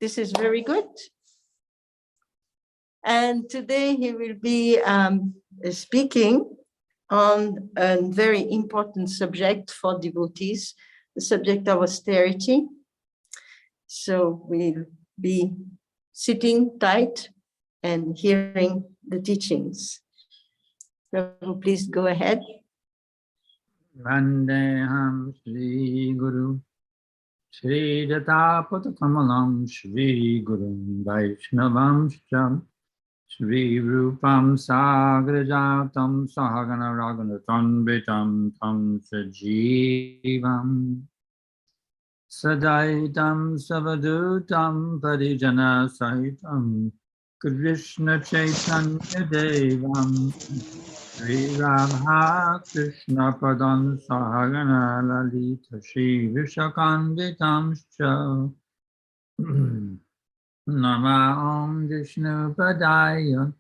This is very good. And today he will be speaking on a very important subject for devotees, the subject of austerity. So we'll be sitting tight and hearing the teachings. Prabhu, please go ahead. Vandeham Shri Guru Shri Jatapata Kamalam Shri Guru Vaishnavam Sham Shri Rupam Sagrajatam Sahagana Raghunatam Vitam Tam Sajivam Sadaitam Savadutam Parijana Sahitam Krishna Chaitanya Devam Shri Radha Krishna Padam Sahagana Lalita Shri Vishakanditam Shah Nama Om Vishnu Padaya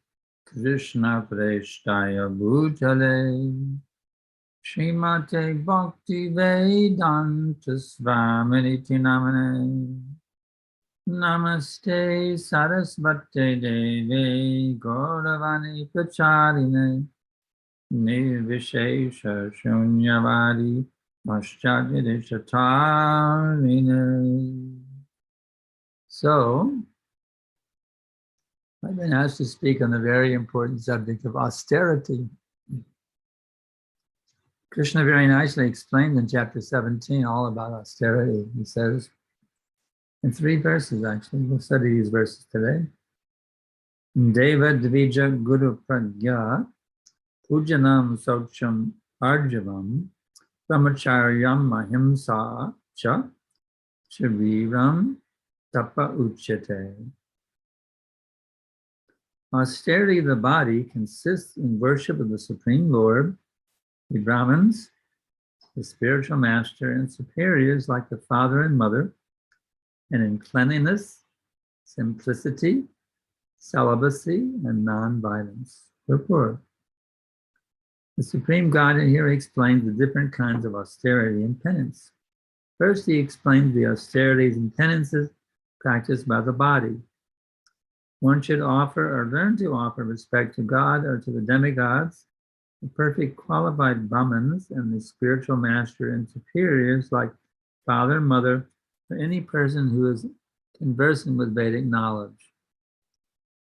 Krishna Preshtaya Bhutale Srimate Bhakti Vedanta Svaminiti Namane Namaste Sarasvate Deve Gauravani Pacharine Nirvishesha Shunyavadi Paschadidishatarine. So, I've been asked to speak on the very important subject of austerity. Krishna very nicely explained in chapter 17 all about austerity. He says, in 3 verses actually, we'll study these verses today. Deva Dvija Guru Pragya Pujanam Socham Arjavam Brahmacharyam Mahimsa Cha Shariram Tapa Uchyate. Austerity of the body consists in worship of the Supreme Lord, the Brahmins, the spiritual master, and superiors like the father and mother, and in cleanliness, simplicity, celibacy, and non-violence. Therefore, the Supreme God here explains the different kinds of austerity and penance. First, he explains the austerities and penances practiced by the body. One should offer or learn to offer respect to God or to the demigods, the perfect qualified Brahmins, and the spiritual master and superiors like father, mother, or any person who is conversant with Vedic knowledge.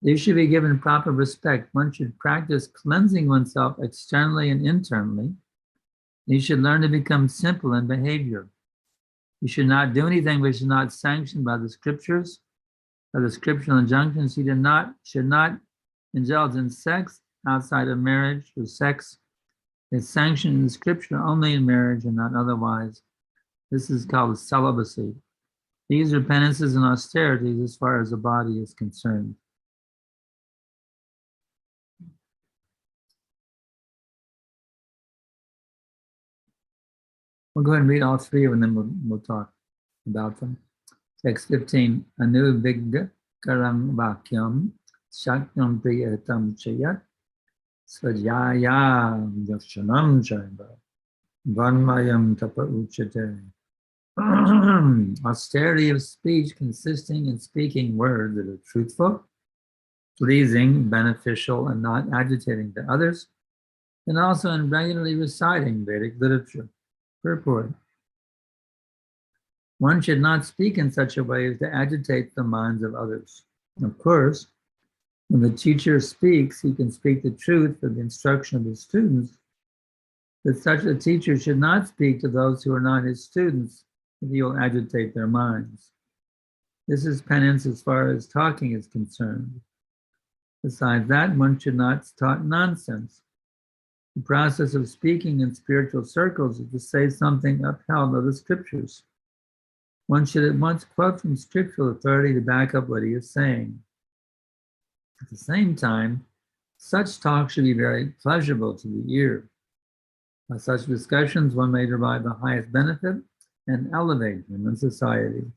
These should be given proper respect. One should practice cleansing oneself externally and internally. You should learn to become simple in behavior. You should not do anything which is not sanctioned by the scriptures, by the scriptural injunctions. You should not indulge in sex outside of marriage, or sex is sanctioned in the scripture only in marriage and not otherwise. This is called celibacy. These are penances and austerities as far as the body is concerned. We'll go ahead and read all 3 of them, and then we'll talk about them. Text 15. Anu vigga karam vakyam shakyam priyatam chayat svajayam darshanam jaiva vanmayam tapa uchate. Austerity of speech consisting in speaking words that are truthful, pleasing, beneficial, and not agitating to others, and also in regularly reciting Vedic literature. Purport. One should not speak in such a way as to agitate the minds of others. Of course, when the teacher speaks, he can speak the truth for the instruction of his students, but such a teacher should not speak to those who are not his students, if he will agitate their minds. This is penance as far as talking is concerned. Besides that, one should not talk nonsense. The process of speaking in spiritual circles is to say something upheld by the scriptures. One should at once quote from scriptural authority to back up what he is saying. At the same time, such talk should be very pleasurable to the ear. By such discussions, one may derive the highest benefit and elevate human society.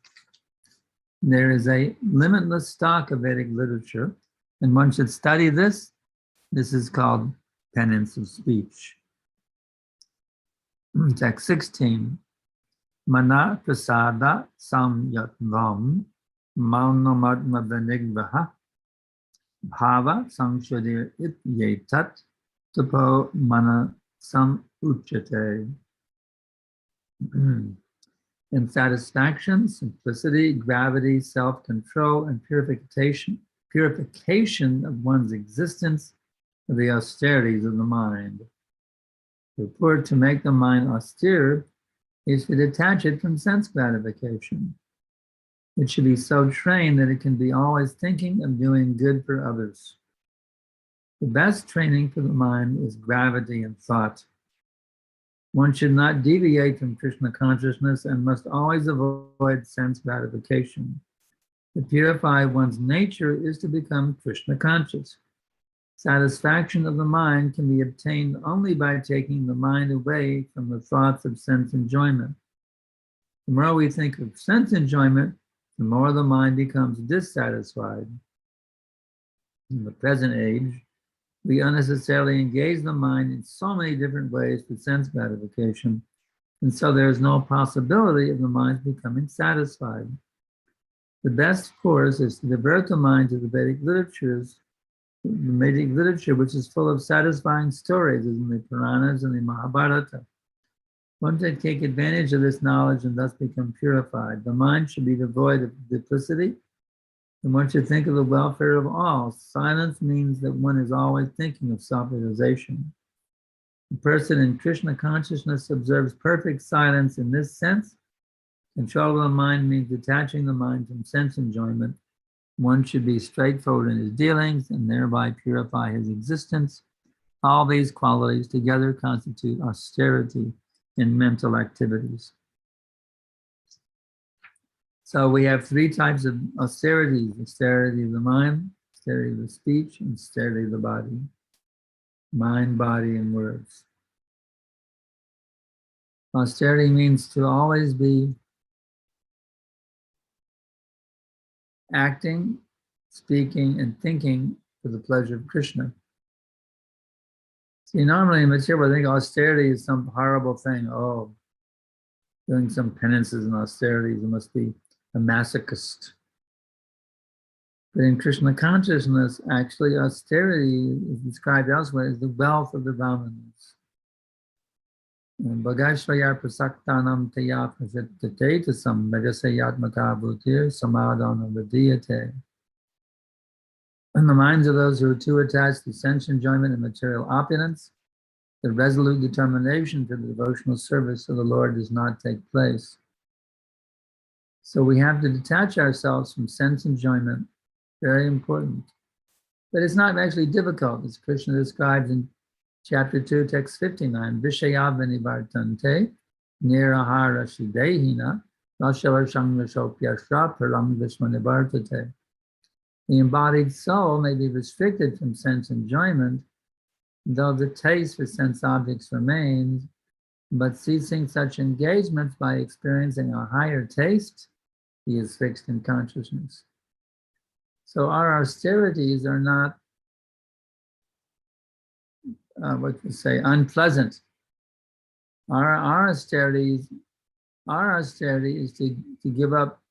There is a limitless stock of Vedic literature, and one should study this. This is called penance of speech. Text 16. Mana prasada samyatvam Maunamatma Vanigvaha Bhava Sangshadir Ityetat Tapo Mana Sam Uchate. In satisfaction, simplicity, gravity, self-control, and purification of one's existence are the austerities of the mind. The purport to make the mind austere is to detach it from sense gratification. It should be so trained that it can be always thinking of doing good for others. The best training for the mind is gravity and thought. One should not deviate from Krishna consciousness and must always avoid sense gratification. To purify one's nature is to become Krishna conscious. Satisfaction of the mind can be obtained only by taking the mind away from the thoughts of sense enjoyment. The more we think of sense enjoyment, the more the mind becomes dissatisfied. In the present age, we unnecessarily engage the mind in so many different ways for sense gratification, and so there is no possibility of the mind becoming satisfied. The best course is to divert the mind to the Vedic literatures, which is full of satisfying stories, as in the Puranas and the Mahabharata. One should take advantage of this knowledge and thus become purified. The mind should be devoid of duplicity, and one should think of the welfare of all. Silence means that one is always thinking of self-realization. The person in Krishna consciousness observes perfect silence in this sense. Control of the mind means detaching the mind from sense enjoyment. One should be straightforward in his dealings and thereby purify his existence. All these qualities together constitute austerity in mental activities. So we have three types of austerities: austerity of the mind, austerity of the speech, and austerity of the body. Mind, body, and words. Austerity means to always be acting, speaking, and thinking for the pleasure of Krishna. See, normally in material, I think austerity is some horrible thing. Oh, doing some penances and austerities, it must be a masochist. But in Krishna consciousness, actually austerity is described elsewhere as the wealth of the Brahmanas. Bhagashvaya prasaktanam taya prasatate tasam megasayatmaka bhutir samadana vidiyate. In the minds of those who are too attached to sense enjoyment and material opulence, the resolute determination for the devotional service of the Lord does not take place. So we have to detach ourselves from sense enjoyment. Very important. But it's not actually difficult, as Krishna describes in chapter 2, text 59. Vishaya vinivartante nirahara shidehina rashavarshangvashopyashra param vishmanivartate. The embodied soul may be restricted from sense enjoyment, though the taste for sense objects remains, but ceasing such engagements by experiencing a higher taste, he is fixed in consciousness. So our austerities are not, unpleasant. Our austerity is to give up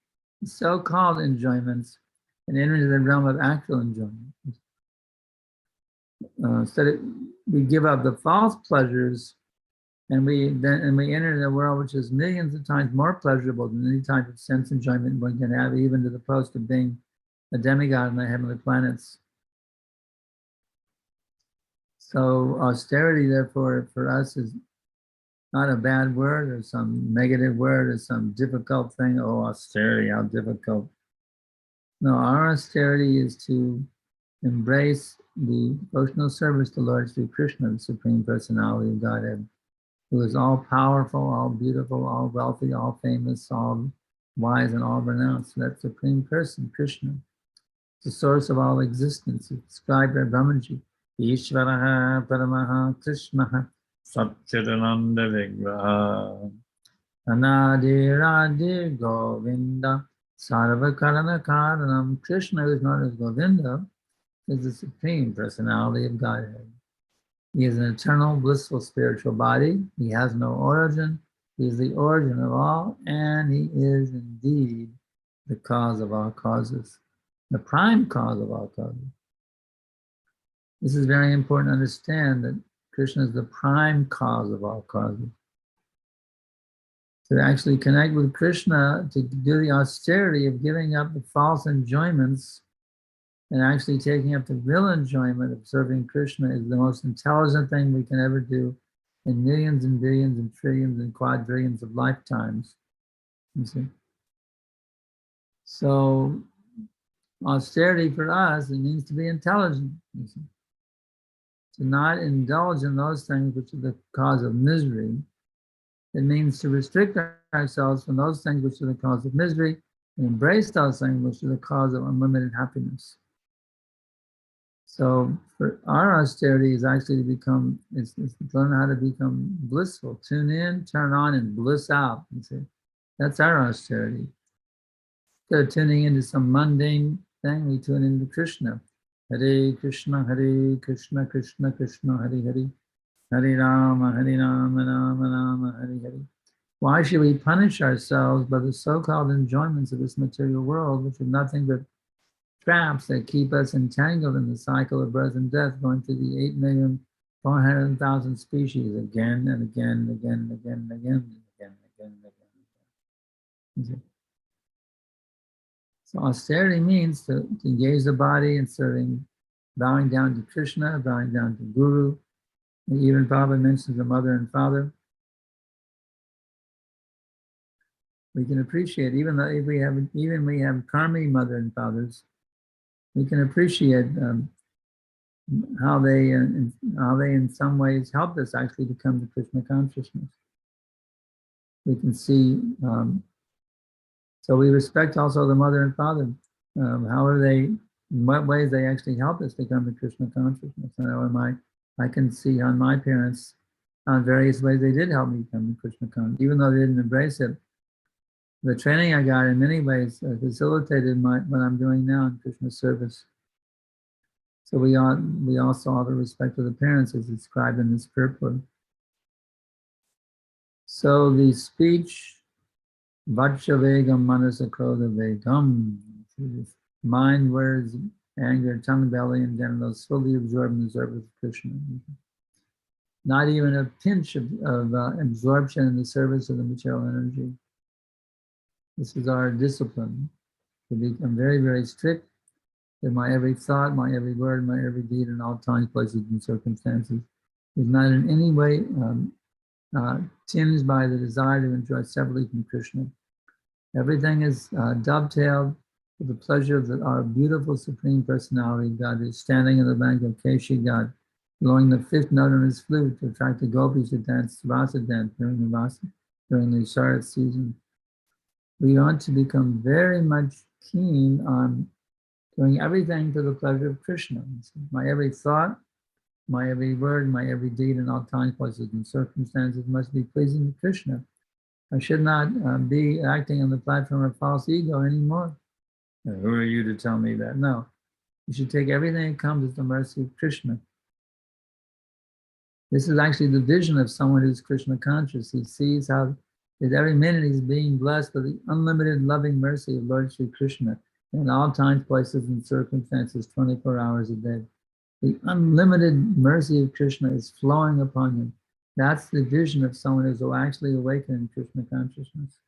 so-called enjoyments and enter into the realm of actual enjoyment. We give up the false pleasures, and we enter the world which is millions of times more pleasurable than any type of sense enjoyment one can have, even to the post of being a demigod on the heavenly planets. So austerity, therefore, for us is not a bad word or some negative word or some difficult thing. Oh, austerity, how difficult. No, our austerity is to embrace the devotional service to Lord Sri Krishna, the Supreme Personality of Godhead, who is all powerful, all beautiful, all wealthy, all famous, all wise, and all renowned. So that Supreme Person, Krishna, the source of all existence, is described by Brahmaji. Ishvaraha Paramaha Krishnaha Satchidananda Vigraha Anadiradir Govinda Sarvakarana Karanam. Krishna, who is known as Govinda, is the Supreme Personality of Godhead. He is an eternal, blissful spiritual body. He has no origin. He is the origin of all, and he is indeed the cause of all causes, the prime cause of all causes. This is very important to understand, that Krishna is the prime cause of all causes. To actually connect with Krishna, to do the austerity of giving up the false enjoyments and actually taking up the real enjoyment of serving Krishna, is the most intelligent thing we can ever do in millions and billions and trillions and quadrillions of lifetimes. You see? So austerity for us, it means to be intelligent. You see? To not indulge in those things which are the cause of misery. It means to restrict ourselves from those things which are the cause of misery, and embrace those things which are the cause of unlimited happiness. So for our austerity is actually to become, it's to learn how to become blissful. Tune in, turn on, and bliss out. You see? That's our austerity. Instead of tuning into some mundane thing, we tune into Krishna. Hare Krishna, Krishna Krishna, Hare Hare. Hare Rama, Rama Rama, Hare Hare. Why should we punish ourselves by the so-called enjoyments of this material world, which are nothing but traps that keep us entangled in the cycle of birth and death, going through the 8,400,000 species again and again and again and again and again and again and again and again. So austerity means to engage the body in serving, bowing down to Krishna, bowing down to Guru. Even Prabhupada mentions the mother and father. We can appreciate, even though if we have karmi mother and fathers, we can appreciate how they in some ways helped us actually to come to Krishna consciousness. We can see, so we respect also the mother and father, in what ways they actually helped us to come to Krishna consciousness. I can see on my parents, various ways they did help me come to Krishna consciousness, even though they didn't embrace it. The training I got in many ways facilitated what I'm doing now in Krishna service. So we also have the respect of the parents as described in this purport. So the speech, Vacha Vegam Manasa Krodha Vegam, mind, words, anger, tongue, belly, and genitals fully absorbed in the service of Krishna. Not even a pinch of absorption in the service of the material energy. This is our discipline, to become very, very strict in my every thought, my every word, my every deed, in all times, places, and circumstances is not in any way tinged by the desire to enjoy separately from Krishna. Everything is dovetailed with the pleasure of our beautiful Supreme Personality. God is standing in the bank of Keshi God, blowing the fifth note on his flute to attract the gopis to dance Rasa dance during the Sharat season. We want to become very much keen on doing everything to the pleasure of Krishna. So my every thought, my every word, my every deed, in all times, places, and circumstances must be pleasing to Krishna. I should not be acting on the platform of false ego anymore. Who are you to tell me that? No. You should take everything that comes as the mercy of Krishna. This is actually the vision of someone who's Krishna conscious. He sees how at every minute he's being blessed with the unlimited loving mercy of Lord Sri Krishna in all times, places, and circumstances, 24 hours a day. The unlimited mercy of Krishna is flowing upon him. That's the vision of someone who's actually awakened in Krishna consciousness.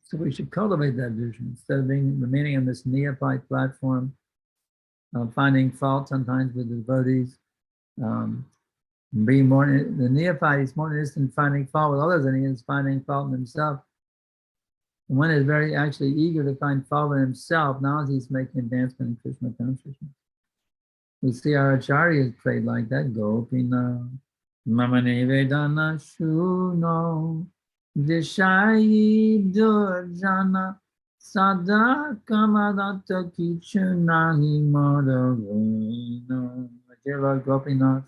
So we should cultivate that vision instead of remaining on this neophyte platform, finding fault sometimes with the devotees. The neophyte is more interested in finding fault with others than he is finding fault in himself. And one is very actually eager to find fault in himself now as he's making advancement in Krishna consciousness. We see our acharyas prayed like that. Gopina mama nevedana shuno dishayi durjana sada kamadata kichunahi madhavino. Dear Lord Gopinath,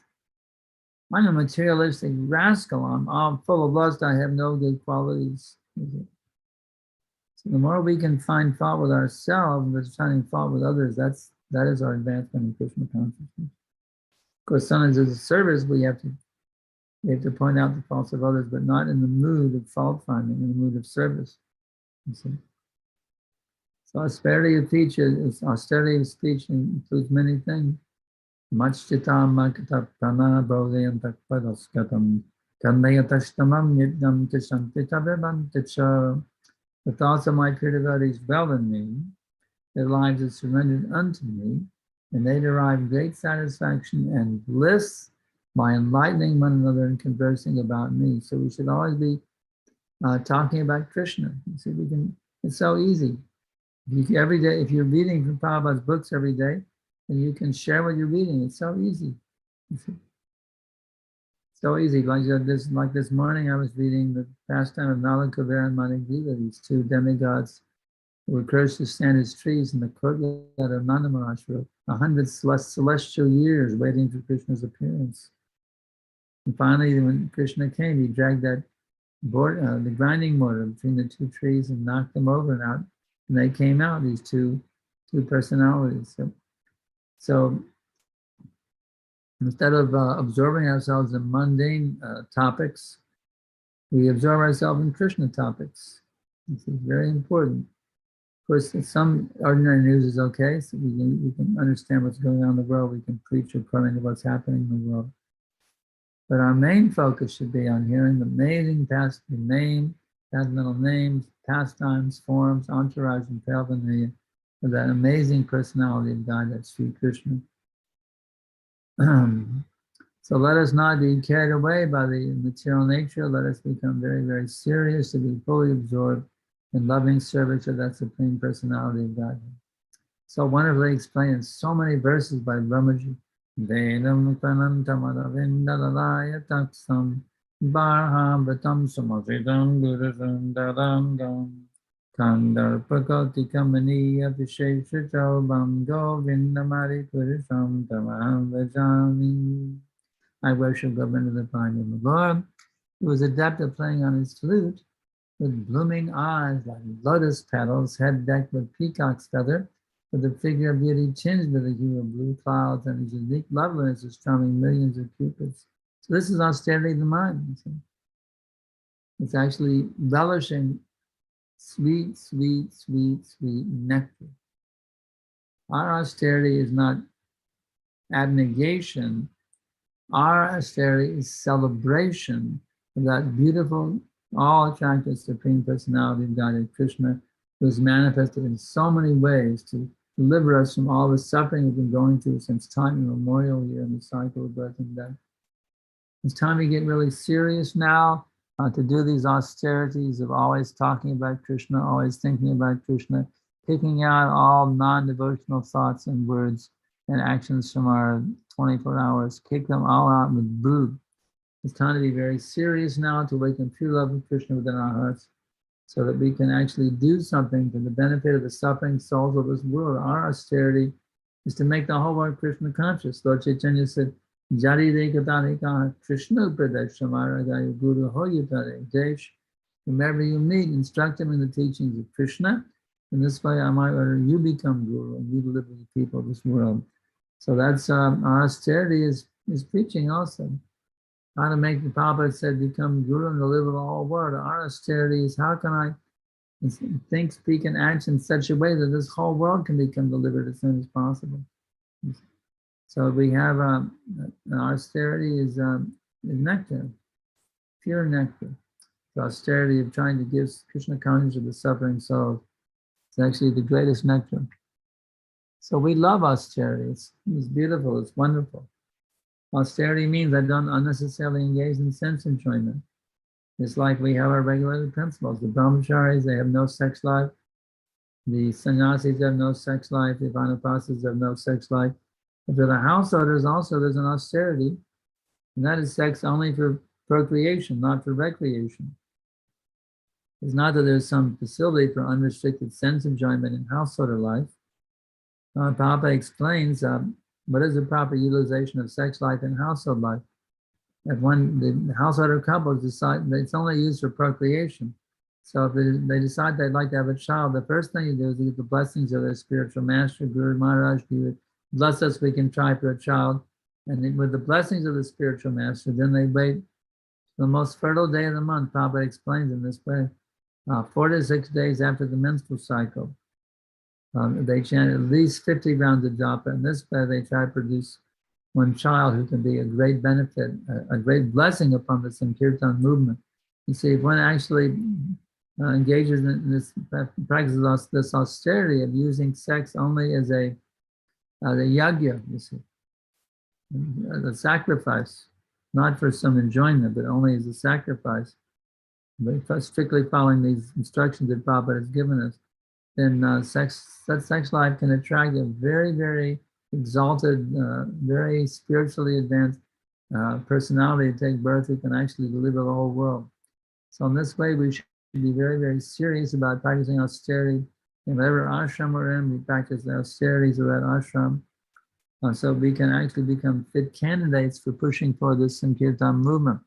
I'm a materialistic rascal. I'm full of lust. I have no good qualities. So the more we can find fault with ourselves versus finding fault with others, that is our advancement in Krishna consciousness. Of course, sometimes as a service, we have to point out the faults of others, but not in the mood of fault finding, in the mood of service. You see? So austerity of speech includes many things. Machchitam makataptana bodhayam takpadaskatam kanmayatashtamam nidam tishanti tabibanticha. The thoughts of my pure devotees dwell in me, their lives are surrendered unto me, and they derive great satisfaction and bliss by enlightening one another and conversing about me. So we should always be talking about Krishna. You see, it's so easy. Every day, if you're reading from Prabhupada's books every day, then you can share what you're reading. It's so easy. So easy. Like this morning, I was reading the pastime of Nala Kuvera and Manigila, these two demigods who were cursed to stand as trees in the courtyard of Nanda Maharaj for 100 celestial years waiting for Krishna's appearance. And finally, when Krishna came, he dragged that the grinding mortar between the two trees and knocked them over and out. And they came out, these two personalities. So instead of absorbing ourselves in mundane topics, we absorb ourselves in Krishna topics. This is very important. Of course, some ordinary news is okay, so we can understand what's going on in the world. We can preach according to what's happening in the world. But our main focus should be on hearing the amazing transcendental names, pastimes, forms, entourage, and paraphernalia of that amazing personality of God, that's Sri Krishna. So let us not be carried away by the material nature. Let us become very, very serious to be fully absorbed in loving service of that Supreme Personality of God. So wonderfully explained in so many verses by Brahmaji. Vedam kanantamadavindalaya taksam barham vatam samavidam gurusam dadangam kandarpakoti kamaniya vishesha chalbam govindamari purusham tamaham vajami. I worship Govinda the Prime of the Lord, who was adept at playing on his flute, with blooming eyes like lotus petals, head decked with peacock's feather, with a figure of beauty tinged with the hue of blue clouds, and his unique loveliness is charming millions of cupids. So this is austerity of the mind. It's actually relishing sweet, sweet, sweet, sweet nectar. Our austerity is not abnegation. Our austerity is celebration of that beautiful, all-attractive Supreme Personality of God, Krishna, who is manifested in so many ways to deliver us from all the suffering we've been going through since time immemorial here in the cycle of birth and death. It's time to get really serious now, to do these austerities of always talking about Krishna, always thinking about Krishna, picking out all non-devotional thoughts and words and actions from our 24 hours, kick them all out with brood. It's time to be very serious now, to awaken pure love of Krishna within our hearts, so that we can actually do something for the benefit of the suffering souls of this world. Our austerity is to make the whole world Krishna conscious. Lord Caitanya said, Jari Rekatanika Krishna Pradeshamaragaya Guru Hoyutare Desh. Whomever you meet, instruct them in the teachings of Krishna. In this way, I might order you become Guru and you deliver the people of this world. So that's our austerity is preaching also. How to make the Prabhupada said become Guru and deliver the whole world. Our austerity is how can I think, speak, and act in such a way that this whole world can become delivered as soon as possible. So we have austerity is nectar, pure nectar. The austerity of trying to give Krishna consciousness to the suffering souls is actually the greatest nectar. So we love austerity. It's beautiful. It's wonderful. Austerity means I don't unnecessarily engage in sense enjoyment. It's like we have our regulated principles. The brahmacharis, they have no sex life. The sannyasis have no sex life. The vanaprasthas have no sex life. But for the householders also, there's an austerity, and that is sex only for procreation, not for recreation. It's not that there's some facility for unrestricted sense enjoyment in householder life. Papa explains what is the proper utilization of sex life in household life. If the householder couples decide that it's only used for procreation, so if they decide they'd like to have a child, the first thing you do is you get the blessings of their spiritual master, Guru Maharaj, Guru, bless us, we can try for a child. And with the blessings of the spiritual master, then they wait for the most fertile day of the month. Papa explains in this way, 4 to 6 days after the menstrual cycle. They chant at least 50 rounds of japa. In this way, they try to produce one child who can be a great benefit, a great blessing upon the Sankirtan movement. You see, if one actually engages in this, practices this austerity of using sex only as a yagya, you see, a sacrifice, not for some enjoyment, but only as a sacrifice, but strictly following these instructions that Prabhupada has given us, then that sex life can attract a very, very exalted, very spiritually advanced personality to take birth who can actually deliver the whole world. So in this way, we should be very, very serious about practicing austerity. In whatever ashram we're in, we practice the austerities of that ashram. So we can actually become fit candidates for pushing for this Sankirtan movement.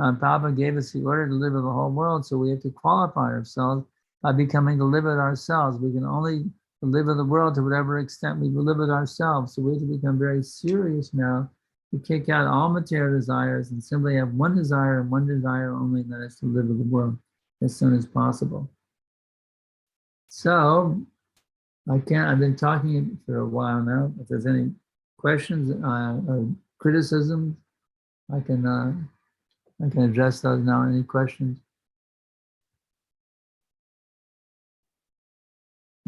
Prabhupada gave us the order to live in the whole world, so we have to qualify ourselves by becoming to live it ourselves. We can only live in the world to whatever extent we live it ourselves. So we have to become very serious now to kick out all material desires and simply have one desire and one desire only, and that is to live in the world as soon as possible. So I've been talking for a while now. If there's any questions or criticisms, I can address those now. Any questions?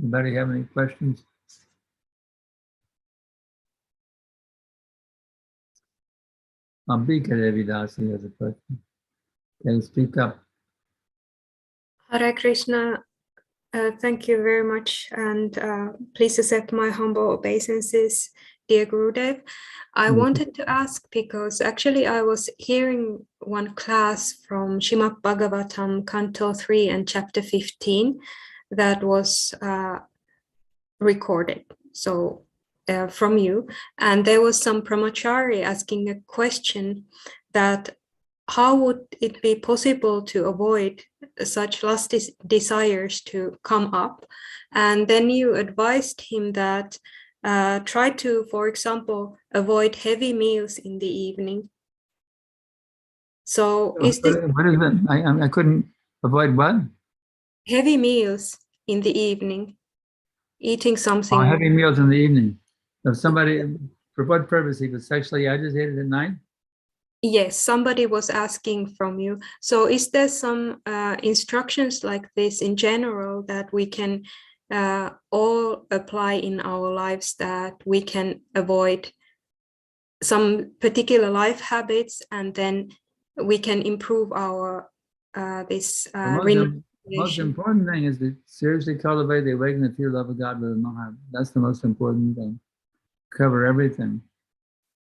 Anybody have any questions? Ambika Devi Dasi has a question. Can you speak up? Hare Krishna. Thank you very much, and please accept my humble obeisances, dear Gurudev. I wanted to ask because actually I was hearing one class from Srimad Bhagavatam, Canto 3 and Chapter 15 that was recorded. So from you, and there was some brahmachari asking a question that how would it be possible to avoid such lust desires to come up? And then you advised him that try to, for example, avoid heavy meals in the evening. So is this... What is it? I couldn't avoid what? Heavy meals in the evening. Eating something... Oh, heavy meals in the evening. If somebody, for what purpose? He was sexually agitated at night? Yes, somebody was asking from you. So is there some instructions like this in general that we can all apply in our lives, that we can avoid some particular life habits and then we can improve our The most important thing is to seriously cultivate the awakening of pure love of God with the mind. That's the most important thing. Cover everything.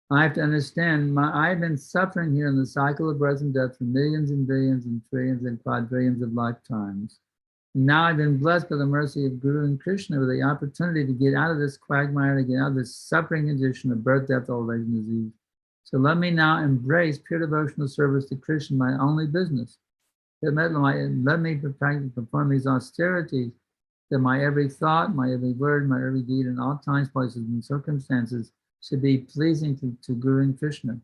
I have to understand, I've been suffering here in the cycle of birth and death for millions and billions and trillions and quadrillions of lifetimes. And now I've been blessed by the mercy of Guru and Krishna with the opportunity to get out of this quagmire, to get out of this suffering condition of birth, death, old age, and disease. So let me now embrace pure devotional service to Krishna, my only business. Let me perform these austerities, that my every thought, my every word, my every deed, in all times, places, and circumstances should be pleasing to Guru and Krishna.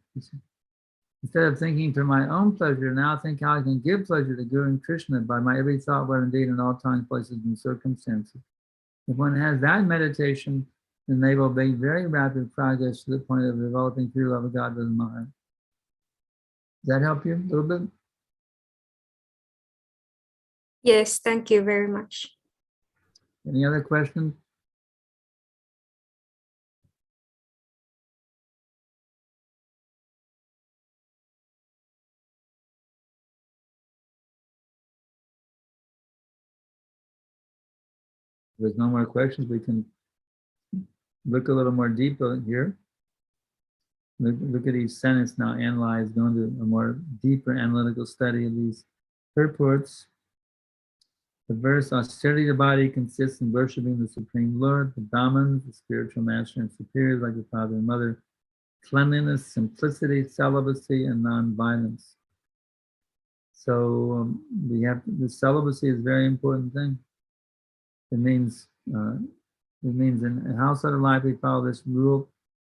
Instead of thinking for my own pleasure, now think how I can give pleasure to Guru and Krishna by my every thought, word, and deed, in all times, places, and circumstances. If one has that meditation, then they will make very rapid progress to the point of developing pure love of God within the heart. Does that help you a little bit? Yes, thank you very much. Any other questions? If there's no more questions, we can look a little more deeper here. Look at each sentence now, analyze, go into a more deeper analytical study of these purports. The verse, austerity of the body consists in worshiping the Supreme Lord, the Brahmins, the spiritual master and superiors like the father and mother, cleanliness, simplicity, celibacy, and non-violence. So the celibacy is a very important thing. It means in household life we follow this rule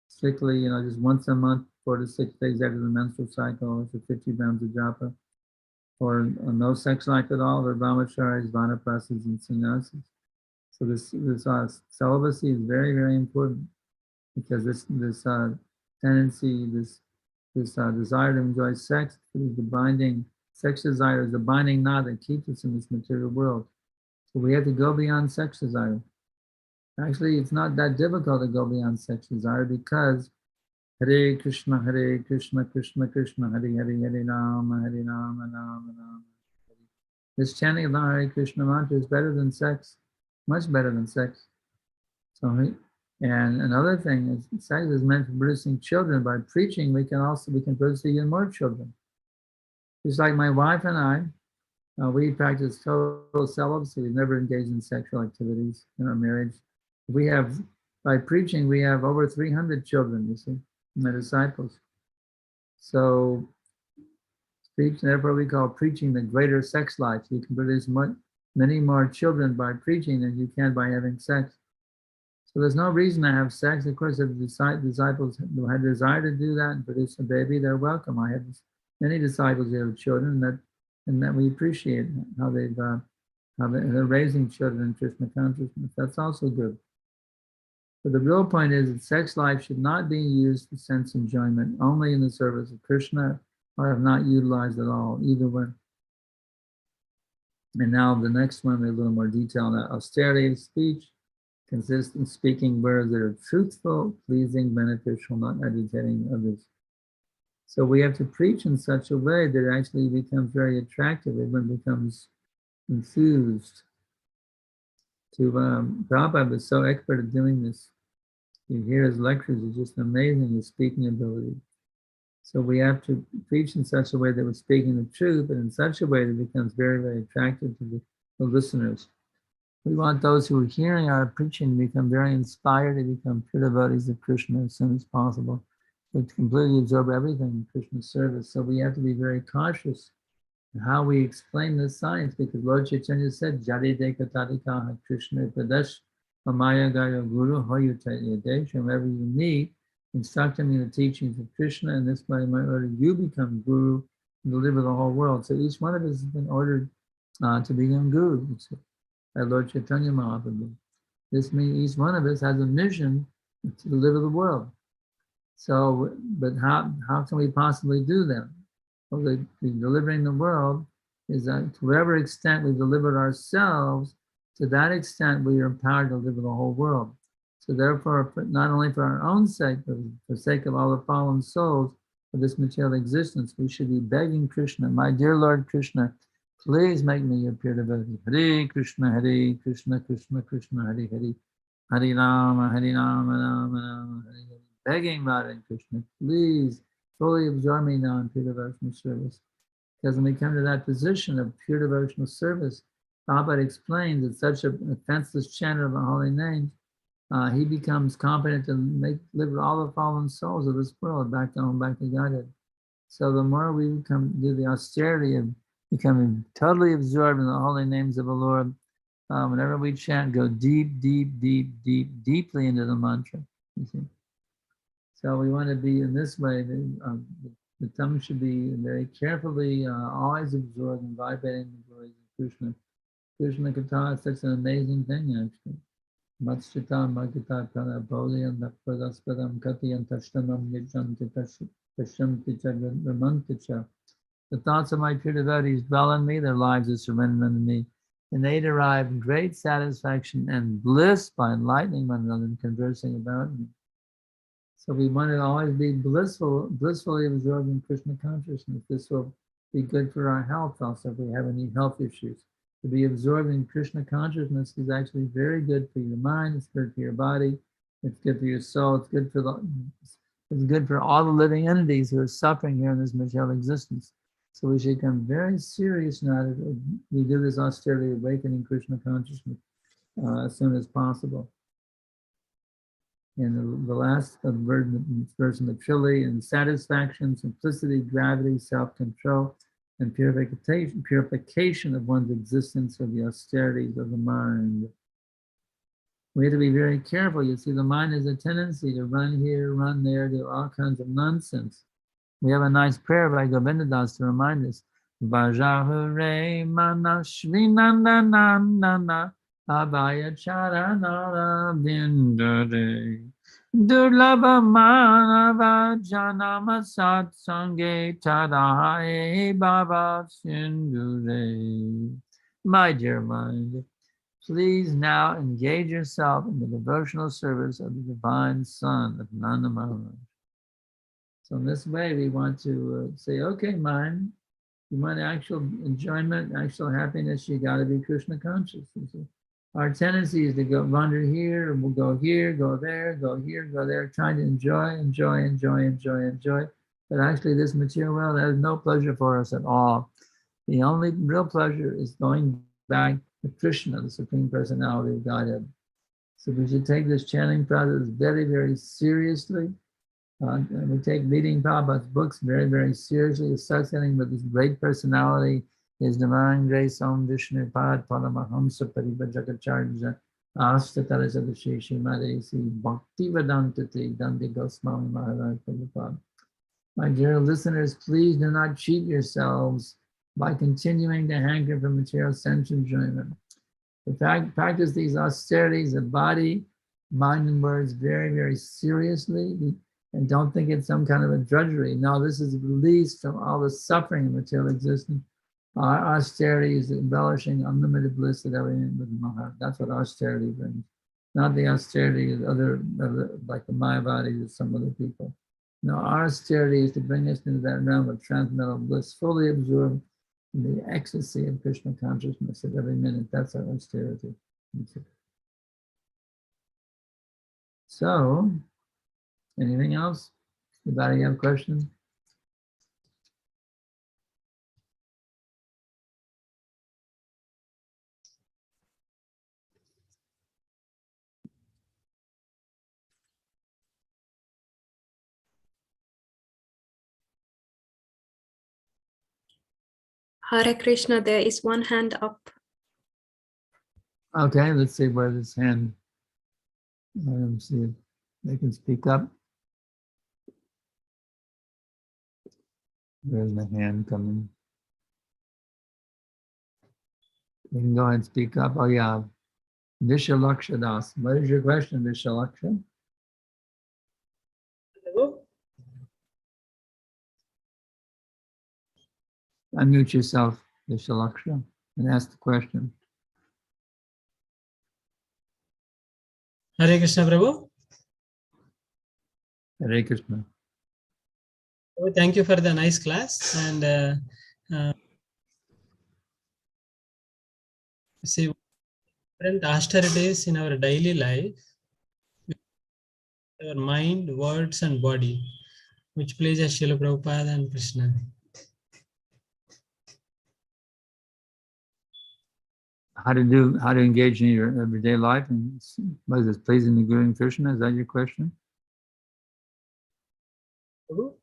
strictly, just once a month, 4 to 6 days after the menstrual cycle, it's a 50 rounds of japa, or no sex life at all, or brahmacharis, vanaprasthas, and sannyasis. So this celibacy is very, very important, because this tendency, this desire to enjoy sex is the binding. Sex desire is the binding knot that keeps us in this material world. So we have to go beyond sex desire. Actually, it's not that difficult to go beyond sex desire, because Hare Krishna, Krishna Krishna, Hare Hare, Hare Rama, Rama Rama. This chanting of the Hare Krishna mantra is better than sex, much better than sex. So, and another thing is, sex is meant for producing children. By preaching, we can produce even more children. Just like my wife and I, we practice total celibacy. We've never engaged in sexual activities in our marriage. By preaching, we have over 300 children, you see, my disciples. So, therefore we call preaching the greater sex life. You can produce many more children by preaching than you can by having sex. So there's no reason to have sex. Of course, if the disciples who had desire to do that and produce a baby, they're welcome. I have many disciples who have children, and that we appreciate how they're raising children in Krishna consciousness. That's also good. But the real point is that sex life should not be used for sense enjoyment, only in the service of Krishna, or have not utilized at all, either one. And now the next one, a little more detail on that. Austerity of speech consists in speaking words that are truthful, pleasing, beneficial, not agitating others. So we have to preach in such a way that it actually becomes very attractive. Everyone becomes enthused. Prabhupada was so expert at doing this. You hear his lectures, it's just amazing, his speaking ability. So we have to preach in such a way that we're speaking the truth, but in such a way that it becomes very, very attractive to the listeners. We want those who are hearing our preaching to become very inspired, to become pure devotees of Krishna as soon as possible, to completely absorb everything in Krishna's service. So we have to be very cautious in how we explain this science, because Lord Caitanya said, Jari Dekatadikaha Krishna Pradesh Amaya Gaya Guru Hoyutaya Desh. Whenever you meet, instruct them in the teachings of Krishna, and this way, in my order, you become Guru and deliver the whole world. So each one of us has been ordered to become Guru by Lord Caitanya Mahaprabhu. This means each one of us has a mission to deliver the world. So, but how can we possibly do that? Well, the delivering the world is that to whatever extent we delivered ourselves, to that extent we are empowered to deliver the whole world. So therefore, not only for our own sake, but for the sake of all the fallen souls of this material existence, we should be begging Krishna, my dear Lord Krishna, please make me your pure devotee. Hare Krishna, Krishna Krishna, Hare Hare, Hare Rama, Rama Rama, Hare Hare. Begging Radha and Krishna, please fully absorb me now in pure devotional service. Because when we come to that position of pure devotional service, Prabhupada explains that such an offenseless chanter of the holy names, he becomes competent to deliver all the fallen souls of this world back to home, back to Godhead. So the more we do the austerity of becoming totally absorbed in the holy names of the Lord, whenever we chant, go deeply into the mantra. You see. So we want to be in this way. The tongue should be very carefully always absorbed and vibrating the glories of Krishna. Krishna Katha is such an amazing thing, actually. Matschita Magita Prana Bodhiyam Nakpadaspradam Katiyam Tashtamam Nijanti Tashamti Ramanticha. The thoughts of my pure devotees dwell in me, their lives are surrendered unto me, and they derive great satisfaction and bliss by enlightening one another and conversing about me. So we want to always be blissfully absorbed in Krishna consciousness. This will be good for our health also if we have any health issues. To be absorbed in Krishna consciousness is actually very good for your mind, it's good for your body, it's good for your soul, it's good for all the living entities who are suffering here in this material existence. So we should become very serious now that we do this austerity, awakening Krishna consciousness as soon as possible. And the last verse in the Trili, and satisfaction, simplicity, gravity, self-control, and purification of one's existence of the austerities of the mind. We have to be very careful. You see, the mind has a tendency to run here, run there, do all kinds of nonsense. We have a nice prayer by Govinda Das to remind us. Vajahure mana shrinandanandana Abhaya Charanara Bindare Durlabha Manava Janama Sat Sange Tadahaye Baba Sindure. My dear mind, please now engage yourself in the devotional service of the divine Son of Nanda Maharaj. So in this way, we want to say, okay, mind, you want actual enjoyment, actual happiness, you got to be Krishna conscious. Our tendency is to go wander here, and we'll go here, go there, go here, go there, trying to enjoy. But actually, this material world has no pleasure for us at all. The only real pleasure is going back to Krishna, the Supreme Personality of Godhead. So we should take this chanting process very, very seriously. And we take reading Prabhupada's books very, very seriously, associating with this great personality, His divine grace, Om Vishnu Pad Paramahamsa Paribhajakacharya Astatara Sadashishi Madesi Bhakti Vedantati Dandi Goswami Maharaj Prabhupada. My dear listeners, please do not cheat yourselves by continuing to hanker for material sense enjoyment. In fact, practice these austerities of body, mind, and words very, very seriously. And don't think it's some kind of a drudgery. No, this is release from all the suffering of material existence. Our austerity is embellishing unlimited bliss at every end with Maha. That's what austerity brings. Not the austerity of other like the Mayavadis of some other people. No, our austerity is to bring us into that realm of transcendental bliss, fully absorbed in the ecstasy of Krishna consciousness at every minute. That's our austerity. So, anything else? Anybody have questions? Hare Krishna, there is one hand up. Okay, let's see where this hand, let's see if they can speak up. There's the hand coming. You can go ahead and speak up. Oh yeah, Vishalaksha Das. What is your question, Vishalaksha? Hello. Unmute yourself, Vishalaksha, and ask the question. Hare Krishna, Prabhu. Hare Krishna. Oh, thank you for the nice class. And see, different austerities in our daily life, our mind, words, and body, which pleases Srila Prabhupada and Krishna. How to engage in your everyday life and what is this, pleasing the Guru and Krishna? Is that your question? Prabhu?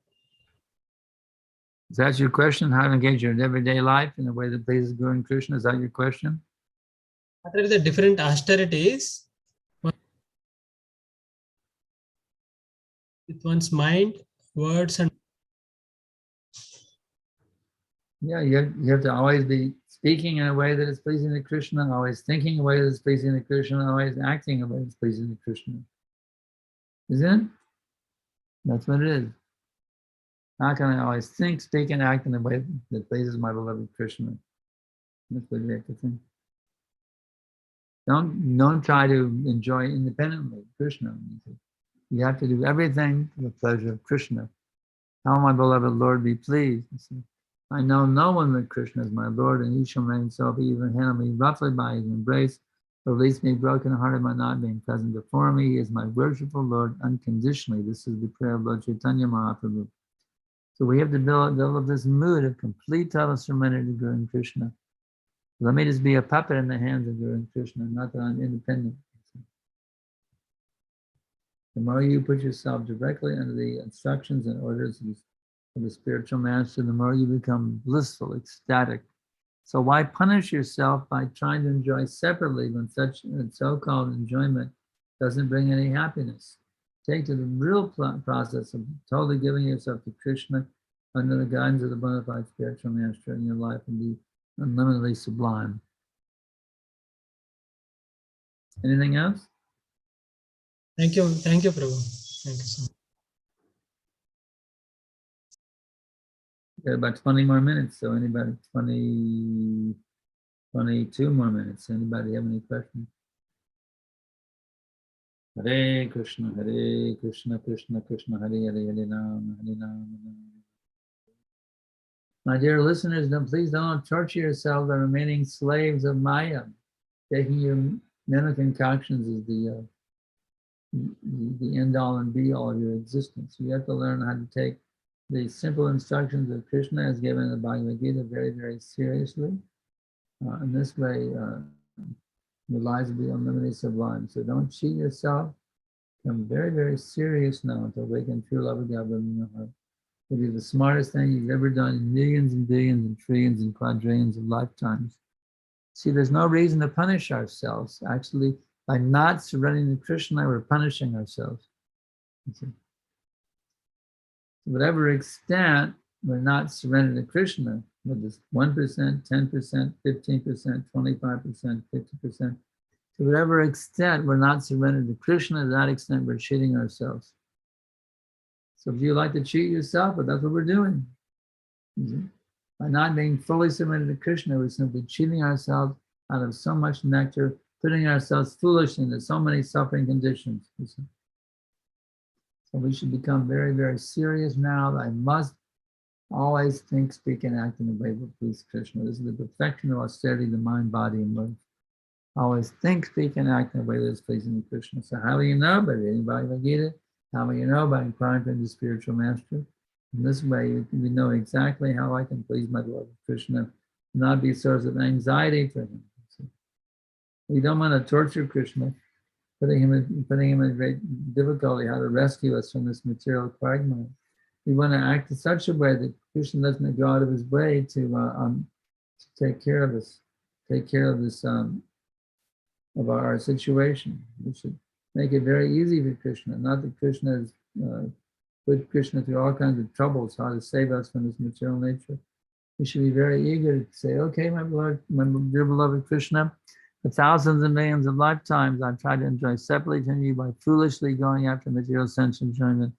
Is that your question? How to engage your everyday life in a way that pleases Guru and Krishna? Is that your question? What are the different austerities with one's mind, words, and Yeah, you have to always be speaking in a way that is pleasing to Krishna, always thinking in a way that is pleasing to Krishna, always acting in a way that is pleasing to Krishna. Isn't it? That's what it is. How can I always think, speak, and act in a way that pleases my beloved Krishna? That's what you have to think. Don't try to enjoy independently Krishna. You have to do everything for the pleasure of Krishna. How my beloved Lord be pleased. I know no one but Krishna is my Lord, and he shall remain so if he even handle me roughly by his embrace, or release me broken-hearted by not being present before me. He is my worshipful Lord unconditionally. This is the prayer of Lord Caitanya Mahaprabhu. So we have to develop this mood of complete total surrender to Guru and Krishna. Let me just be a puppet in the hands of Guru and Krishna, not that I'm independent. The more you put yourself directly under the instructions and orders of the spiritual master, the more you become blissful, ecstatic. So why punish yourself by trying to enjoy separately when such so-called enjoyment doesn't bring any happiness? Take to the real process of totally giving yourself to Krishna under the guidance of the bona fide spiritual master in your life and be unlimitedly sublime. Anything else? Thank you, Prabhu. Thank you so much. Got about 20 more minutes, so anybody, 22 more minutes. Anybody have any questions? Hare Krishna, Krishna Krishna, Hare Hare, Hare Rama, Hare Rama. My dear listeners, please don't torture yourselves by remaining slaves of Maya. Taking your mental concoctions is the end all and be all of your existence. You have to learn how to take the simple instructions of Krishna as given in the Bhagavad Gita very, very seriously. In this way, your lives will be unlimited sublime. So don't cheat yourself. Become very, very serious now to awaken true love of God within your heart. It'll be the smartest thing you've ever done in millions and billions and trillions and quadrillions of lifetimes. See, there's no reason to punish ourselves. Actually, by not surrendering to Krishna, we're punishing ourselves. To whatever extent we're not surrendering to Krishna, with this 1%, 10%, 15%, 25%, 50%, to whatever extent we're not surrendering to Krishna, to that extent we're cheating ourselves. So if you like to cheat yourself, but that's what we're doing. By not being fully submitted to Krishna, we're simply cheating ourselves out of so much nectar, putting ourselves foolishly into so many suffering conditions. So we should become very, very serious now. I must always think, speak, and act in a way that pleases Krishna. This is the perfection of austerity, the mind, body, and life. Always think, speak, and act in a way that is pleasing to Krishna. So how do you know? By reading Bhagavad Gita. How do you know? By inquiring from the spiritual master. In this way, we know exactly how I can please my beloved Krishna, not be a source of anxiety for him. We don't want to torture Krishna, putting him in great difficulty, how to rescue us from this material quagmire. We want to act in such a way that Krishna doesn't go out of his way to take care of us, take care of this of our situation. We should make it very easy for Krishna. Not that Krishna has put Krishna through all kinds of troubles, how to save us from this material nature. We should be very eager to say, okay, my dear beloved Krishna, for thousands and millions of lifetimes, I've tried to enjoy separately from you by foolishly going after material sense enjoyment.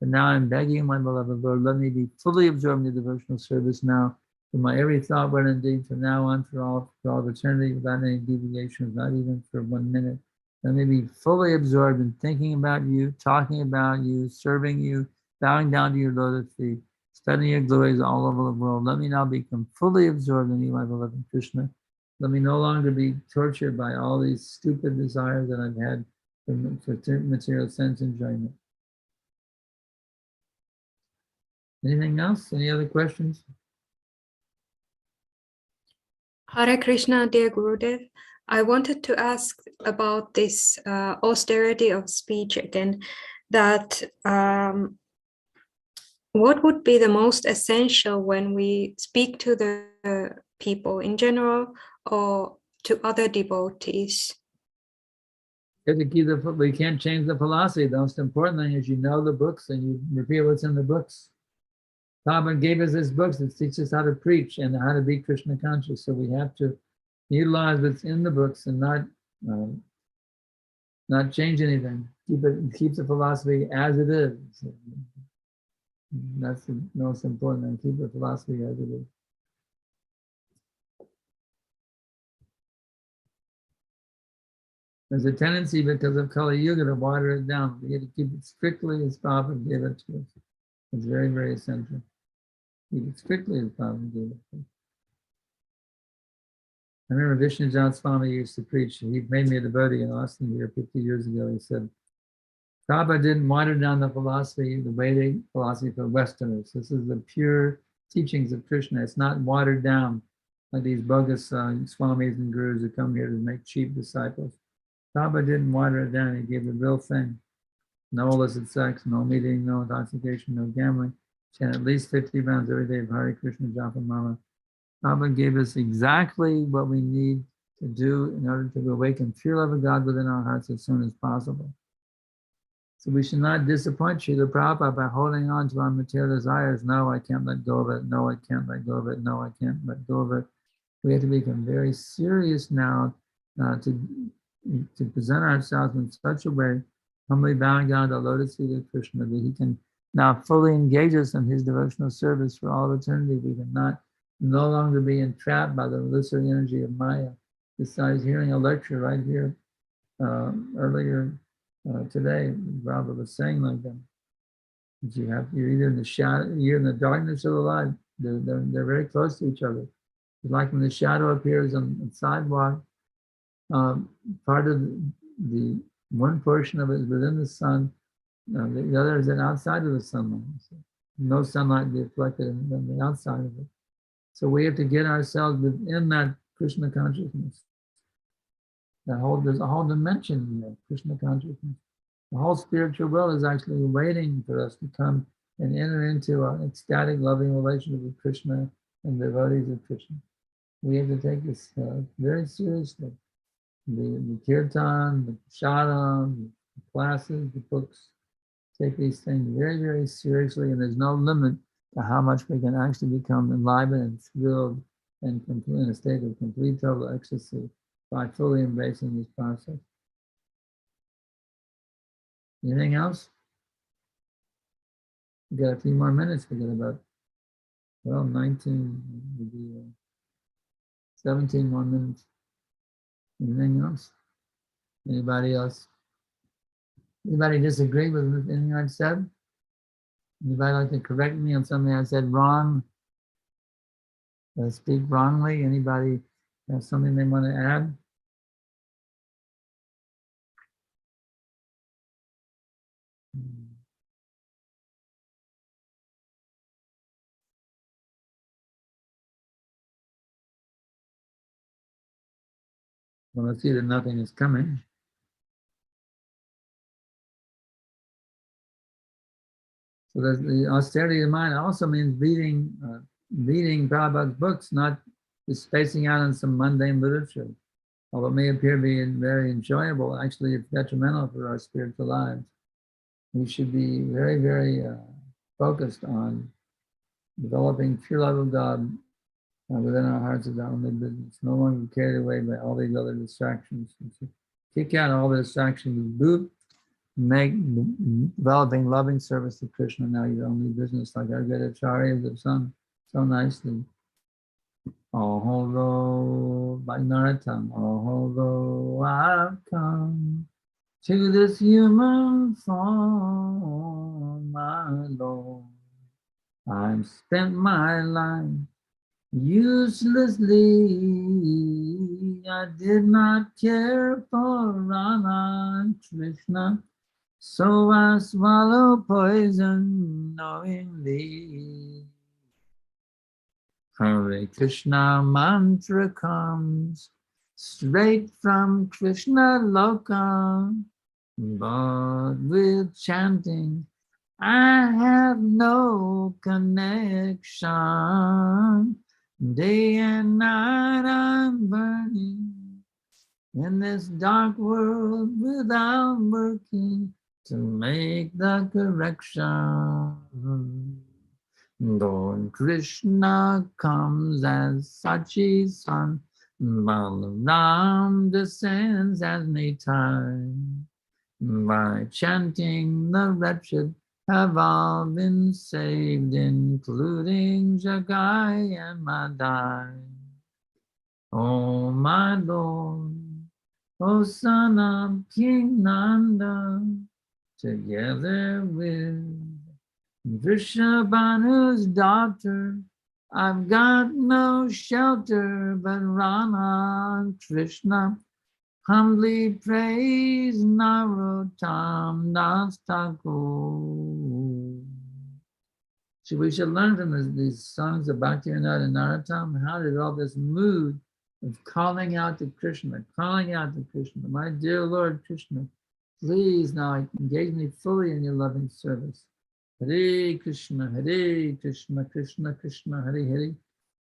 But now I'm begging my beloved Lord, let me be fully absorbed in the devotional service now, for my every thought, word, and deed from now on for all of eternity, without any deviations, not even for 1 minute. Let me be fully absorbed in thinking about you, talking about you, serving you, bowing down to your lotus feet, studying your glories all over the world. Let me now become fully absorbed in you, my beloved Krishna. Let me no longer be tortured by all these stupid desires that I've had for material sense enjoyment. Anything else? Any other questions? Hare Krishna, dear Gurudev. I wanted to ask about this austerity of speech again, that what would be the most essential when we speak to the people in general or to other devotees? We can't change the philosophy. The most important thing is you know the books and you repeat what's in the books. Prabhupada gave us his books that teach us how to preach and how to be Krishna conscious. So we have to utilize what's in the books and not change anything. Keep the philosophy as it is. That's the most important thing. Keep the philosophy as it is. There's a tendency because of Kali Yuga to water it down. We have to keep it strictly as Prabhupada gave it to us. It's very, very essential. Keep it strictly as Prabhupada gave it to us. I remember Vishnu Jan Swami used to preach. He made me a devotee in Austin here 50 years ago. He said, Prabhupada didn't water down the philosophy, the Vedic philosophy for Westerners. This is the pure teachings of Krishna. It's not watered down like these bogus swamis and gurus who come here to make cheap disciples. Prabhupada didn't water it down. He gave the real thing. No illicit sex, no meeting, no intoxication, no gambling. Chant at least 50 rounds every day of Hare Krishna Japa Mala. Prabhupada gave us exactly what we need to do in order to awaken pure love of God within our hearts as soon as possible. So we should not disappoint Srila Prabhupada by holding on to our material desires. No, I can't let go of it. No, I can't let go of it. No, I can't let go of it. We have to become very serious now to to present ourselves in such a way, humbly bowing down to the lotus feet of Krishna, that he can now fully engage us in his devotional service for all eternity. We cannot no longer be entrapped by the illusory energy of Maya. Besides hearing a lecture right here earlier today, Robert was saying like that. You're either in the shadow, you're in the darkness of the light. They're very close to each other. It's like when the shadow appears on the sidewalk, part of the one portion of it is within the sun, the other is outside of the sunlight. So no sunlight be reflected in the outside of it. So we have to get ourselves within that Krishna consciousness. There's a whole dimension of Krishna consciousness. The whole spiritual world is actually waiting for us to come and enter into an ecstatic, loving relationship with Krishna and devotees of Krishna. We have to take this very seriously. The kirtan, the prasadam, the classes, the books, take these things very, very seriously, and there's no limit to how much we can actually become enlivened and thrilled and in a state of complete total ecstasy by fully embracing this process. Anything else? We got a few more minutes. We got about, 17 more minutes. Anything else? Anybody else? Anybody disagree with anything I've said? Anybody like to correct me on something I said wrong? Speak wrongly? Anybody have something they want to add? Well, let's see that nothing is coming. So the austerity of mind also means reading Prabhupada's books, not just spacing out on some mundane literature. Although it may appear to be very enjoyable, actually it's detrimental for our spiritual lives. We should be very, very focused on developing pure love of God within our hearts is our only business. No longer carried away by all these other distractions. Kick out all the distractions, boop, make developing loving service to Krishna now your only business, like our good acharyas have sung so nicely. Although by Narottam, although I've come to this human form, my Lord, I've spent my life uselessly. I did not care for Rama and Krishna, so I swallow poison knowingly. Hare Krishna mantra comes straight from Krishna Loka, but with chanting I have no connection. Day and night I'm burning in this dark world without working to make the correction. Lord Krishna comes as Sachi's son, Balaram descends as Nitai. By chanting the wretched have all been saved, including Jagai and Madai. Oh my Lord, O son of King Nanda, together with Vrishabhanu's daughter, I've got no shelter but Rama and Krishna. Humbly praise Narottam Das Thakur. So we should learn from these songs of Bhaktivinoda and Narottam how to develop this mood of calling out to Krishna, My dear Lord Krishna, please now engage me fully in your loving service. Hare Krishna, Krishna Krishna, Hare Hare,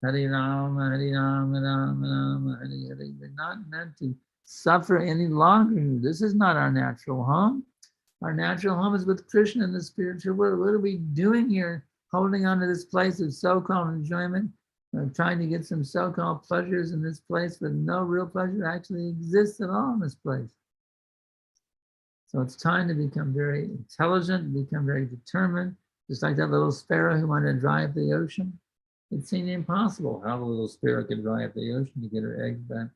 Hare Rama, Rama Rama, Hare Hare. We're not meant to suffer any longer. This is not our natural home. Our natural home is with Krishna in the spiritual world. What are we doing here, holding on to this place of so-called enjoyment? trying to get some so-called pleasures in this place, but no real pleasure actually exists at all in this place. So it's time to become very intelligent, become very determined, just like that little sparrow who wanted to dry up the ocean. It seemed impossible how the little sparrow could dry up the ocean to get her eggs back.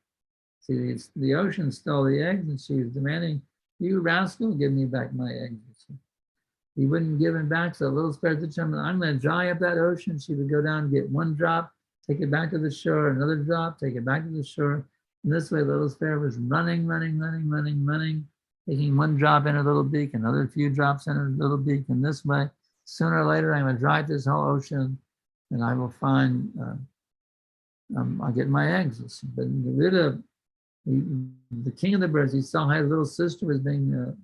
See, the ocean stole the eggs, and she was demanding, "You rascal, give me back my eggs." He wouldn't give him back, so the little sparrow determined, "I'm going to dry up that ocean." She would go down and get one drop, take it back to the shore, another drop, take it back to the shore. And this way, the little sparrow was running, taking one drop in her little beak, another few drops in her little beak. And this way, sooner or later, I'm going to dry up this whole ocean, and I will find, I'll get my eggs. But the king of the birds, he saw how his little sister was being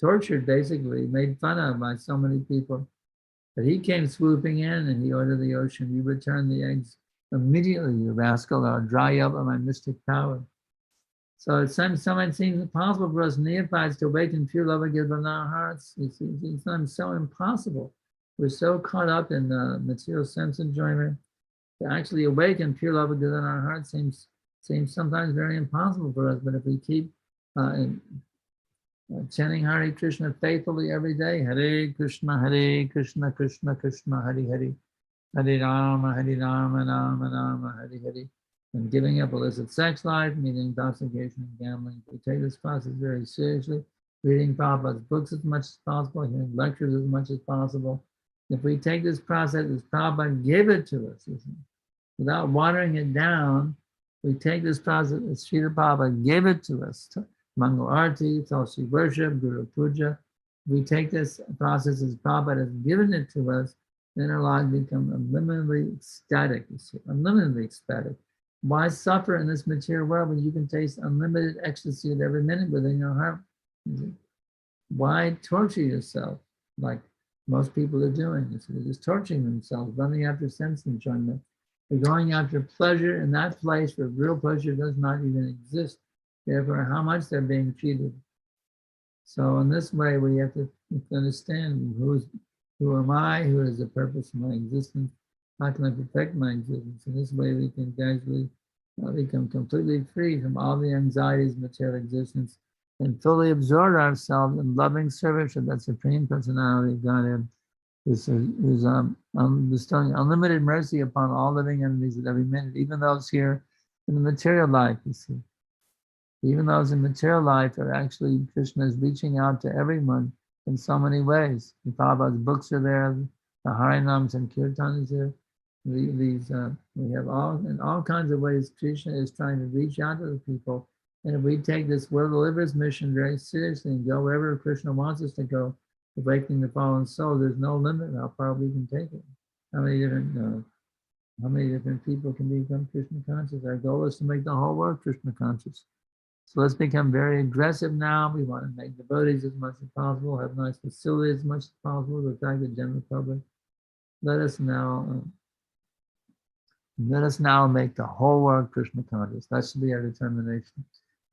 tortured, basically, made fun of by so many people. But he came swooping in, and he ordered the ocean, "You return the eggs immediately, you rascal, or I'll dry you up with my mystic power." So it sometimes seems impossible for us neophytes to awaken pure love again in our hearts. It's sometimes so impossible. We're so caught up in material sense enjoyment. To actually awaken pure love again in our hearts seems sometimes very impossible for us. But if we keep chanting Hare Krishna faithfully every day, Hare Krishna, Krishna Krishna, Hare Hare, Hare Rama, Rama Rama, Hare Hare, and giving up illicit sex life, meaning intoxication and gambling. We take this process very seriously, reading Prabhupada's books as much as possible, hearing lectures as much as possible. If we take this process as Prabhupada gave it to us, without watering it down, we take this process as Srila Prabhupada gave it to us. Mangal Arti, Tulsi worship, Guru Puja. We take this process as Prabhupada has given it to us, then our lives become unlimitedly ecstatic, unlimitedly ecstatic. Why suffer in this material world when you can taste unlimited ecstasy at every minute within your heart? Why torture yourself like most people are doing? They're just torturing themselves, running after sense enjoyment. They're going after pleasure in that place where real pleasure does not even exist. Therefore, how much they're being cheated. So in this way, we have to understand who am I, who is the purpose of my existence, how can I perfect my existence? In this way, we can gradually become completely free from all the anxieties of material existence and fully absorb ourselves in loving service of that Supreme Personality of Godhead, who's bestowing unlimited mercy upon all living entities at every minute, even those here in the material life, you see. Even those in material life are actually, Krishna is reaching out to everyone in so many ways. The Prabhupada's books are there, the Harinams and Kirtan is there. We have all kinds of ways Krishna is trying to reach out to the people. And if we take this world deliverance mission very seriously and go wherever Krishna wants us to go, awakening the fallen soul, there's no limit how far we can take it. How many different people can become Krishna conscious? Our goal is to make the whole world Krishna conscious. So let's become very aggressive now. We want to make devotees as much as possible, have nice facilities as much as possible to attract the general public. Let us now make the whole world Krishna conscious. That should be our determination.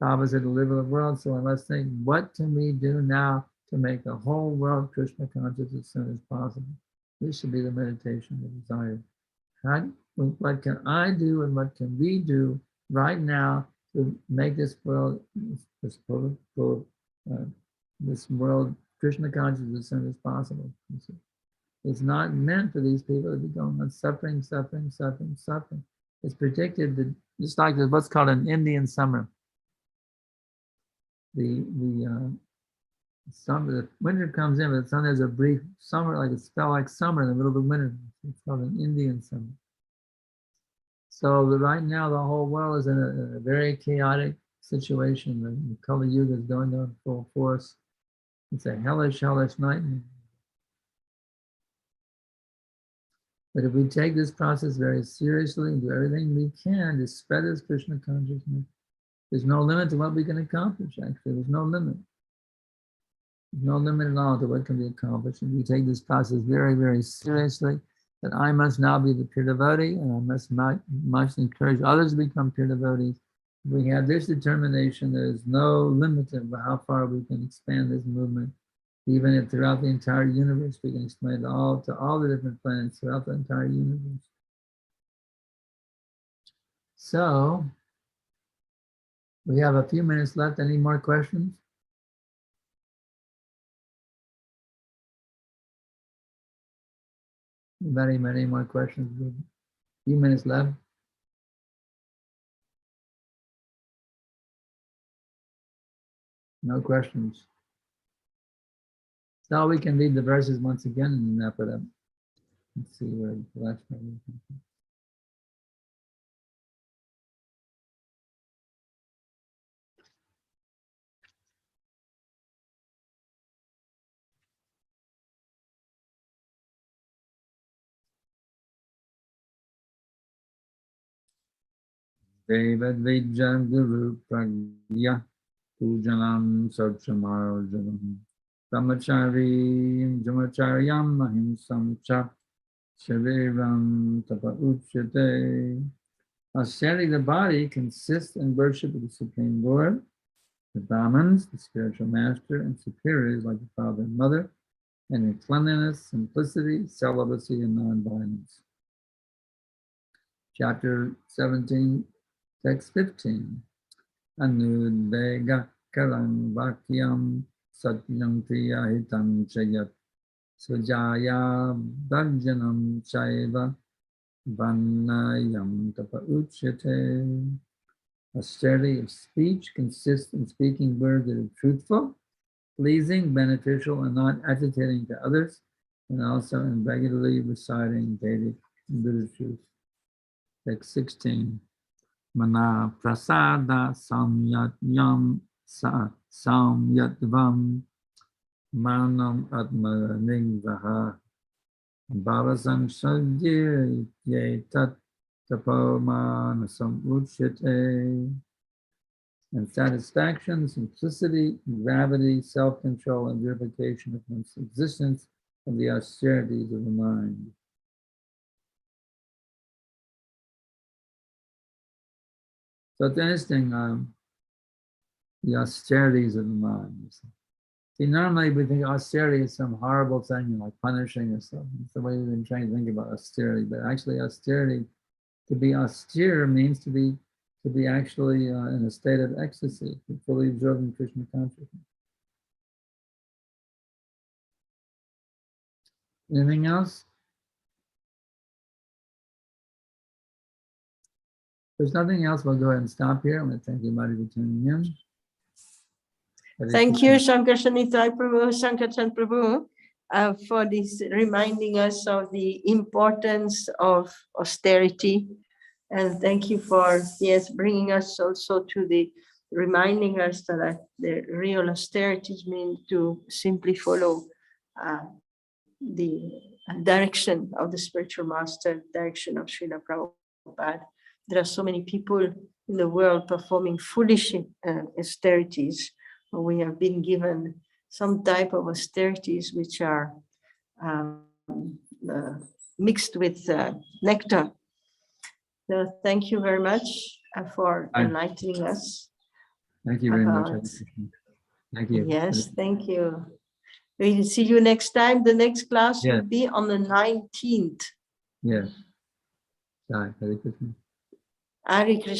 Prabhupada said to live in the world, so I must think, what can we do now to make the whole world Krishna conscious as soon as possible? This should be the meditation, the desire. What can I do and what can we do right now to make this world, this world Krishna conscious as soon as possible? It's not meant for these people to be going on suffering. It's predicted that, just like what's called an Indian summer. The winter comes in, but there's a brief summer, like it felt like summer in the middle of the winter. It's called an Indian summer. So right now, the whole world is in a very chaotic situation. The Kali Yuga is going on full force. It's a hellish night. But if we take this process very seriously and do everything we can to spread this Krishna consciousness, there's no limit to what we can accomplish, actually. There's no limit. There's no limit at all to what can be accomplished. If we take this process very, very seriously, that I must now be the pure devotee, and I must encourage others to become pure devotees. If we have this determination, there is no limit to how far we can expand this movement. Even if throughout the entire universe, we can expand to all the different planets throughout the entire universe. So we have a few minutes left. Any more questions? Very many more questions. A few minutes left. No questions. So we can read the verses once again and wrap it up. Let's see where the last one is. Devad Vidya Guru Pragya Pujanam Sarchamarjanam Brahmachari Jamacharyam Ahimsam Cha Shariram Tapa Uchyate. Austerity of the body consists in worship of the Supreme Lord, the Brahmins, the spiritual master, and superiors like the father and mother, and in cleanliness, simplicity, celibacy, and non-violence. Chapter 17, text 15. Anudvega kalang vakyam satyam priya hitam chayat sujaya bhajanam chaiva vannayam tapa uchyate. Austerity of speech consists in speaking words that are truthful, pleasing, beneficial, and not agitating to others, and also in regularly reciting Vedic literatures. Text 16. Mana prasada samyatyam samyatvam manam atmanigvaha bhavasam sadhyetat tapomanasam uchyate. And satisfaction, simplicity, gravity, self-control, and purification of one's existence of the austerities of the mind. So it's interesting, the austerities of the mind. See, normally we think austerity is some horrible thing, like punishing or something. It's the way we've been trying to think about austerity. But actually austerity, to be austere means to be actually in a state of ecstasy, fully absorbing Krishna consciousness. Anything else? If there's nothing else, we'll go ahead and stop here. I'm going to thank everybody for tuning in. Thank you, Sankarsana Prabhu, Sankarsana Prabhu, for this reminding us of the importance of austerity. And thank you for, bringing us also to reminding us that the real austerities mean to simply follow the direction of the spiritual master, direction of Srila Prabhupada. There are so many people in the world performing foolish austerities. We have been given some type of austerities which are mixed with nectar. So thank you very much for enlightening us. Thank you very much. Thank you. Yes, thank you. We'll see you next time. The next class will be on the 19th. Yes. Hare Krishna. Hare Krishna.